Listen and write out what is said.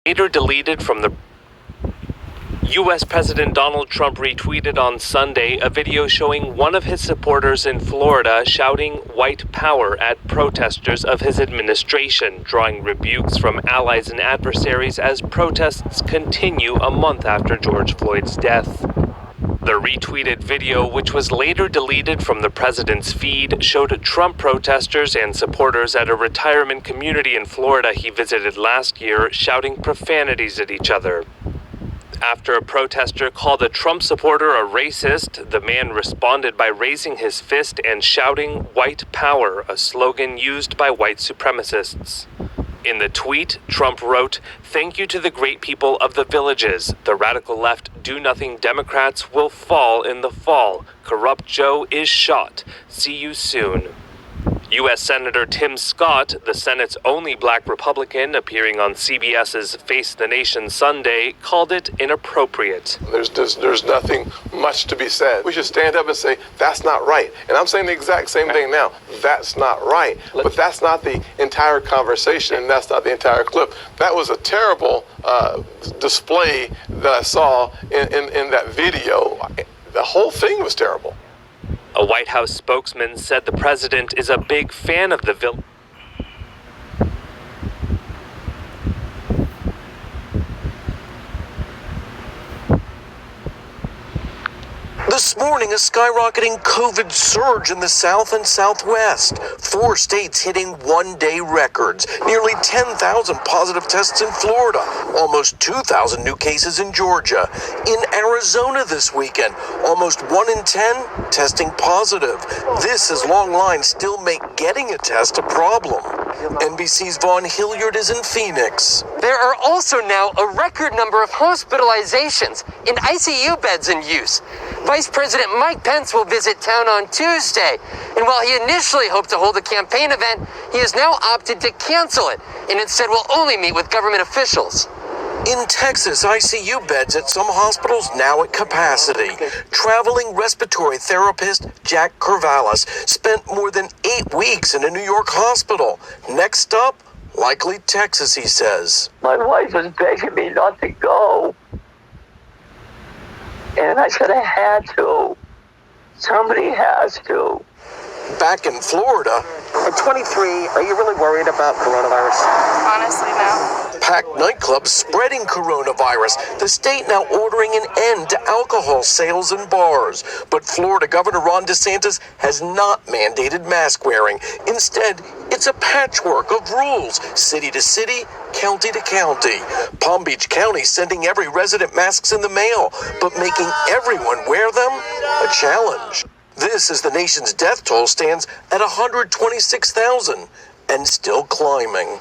later deleted from the U.S. President Donald Trump retweeted on Sunday a video showing one of his supporters in Florida shouting white power at protesters of his administration, drawing rebukes from allies and adversaries as protests continue a month after George Floyd's death. The retweeted video, which was later deleted from the president's feed, showed Trump protesters and supporters at a retirement community in Florida he visited last year shouting profanities at each other. After a protester called a Trump supporter a racist, the man responded by raising his fist and shouting "White Power," a slogan used by white supremacists. In the tweet, Trump wrote, "Thank you to the great people of the villages. The radical left do-nothing Democrats will fall in the fall. Corrupt Joe is shot. See you soon." U.S. Senator Tim Scott, the Senate's only black Republican appearing on CBS's Face the Nation Sunday, called it inappropriate. There's nothing much to be said. We should stand up and say, that's not right. And I'm saying the exact same thing now. That's not right. But that's not the entire conversation, and that's not the entire clip. That was a terrible display that I saw in that video. The whole thing was terrible. A White House spokesman said the president is a big fan of the village. This morning, a skyrocketing COVID surge in the South and Southwest. 4 states hitting one-day records. Nearly 10,000 positive tests in Florida. Almost 2,000 new cases in Georgia. In Arizona this weekend, almost 1 in 10 testing positive. This as long lines still make getting a test a problem. NBC's Vaughn Hilliard is in Phoenix. There are also now a record number of hospitalizations and ICU beds in use. Vice President Mike Pence will visit town on Tuesday, and while he initially hoped to hold a campaign event, he has now opted to cancel it and instead will only meet with government officials. In Texas, ICU beds at some hospitals now at capacity. Traveling respiratory therapist Jack Corvallis spent more than 8 weeks in a New York hospital. Next stop, likely Texas, he says. My wife was begging me not to go. And I said I had to. Somebody has to. Back in Florida. At 23, are you really worried about coronavirus? Honestly, no. Packed nightclubs spreading coronavirus. The state now ordering an end to alcohol sales in bars. But Florida Governor Ron DeSantis has not mandated mask wearing. Instead, it's a patchwork of rules, city to city, county to county. Palm Beach County sending every resident masks in the mail, but making everyone wear them a challenge. This as the nation's death toll stands at 126,000 and still climbing.